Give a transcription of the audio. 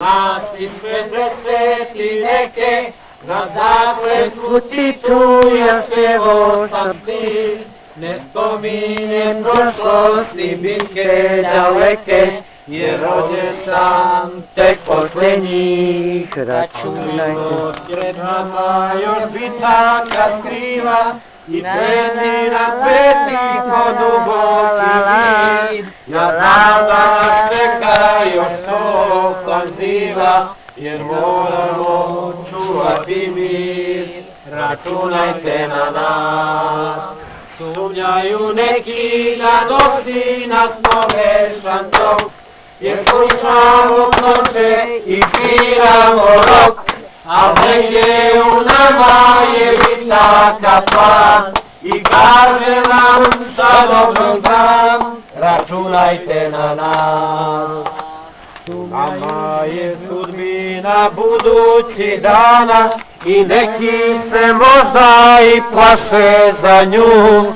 Nasi sveti neke, na zakletvu ti čuja se osamci, ne spominjem prošlosti bitke daleke, jer rođen sam tek posle njih, računajmo. Pred nama još bitaka skriva, i peti na peti ko duboki vid, na nama čeka još ofanziva, jer moramo čuvati mir, računajte na nas. Sumnjaju neki da noći nas povešancom, jer slušamo noće i piramo rok, a negdje u nama je vitaka plan i kaže nam sa dobrom dan, računajte na nas. Nama je sudbina budući dana i neki se možda i plaše za nju,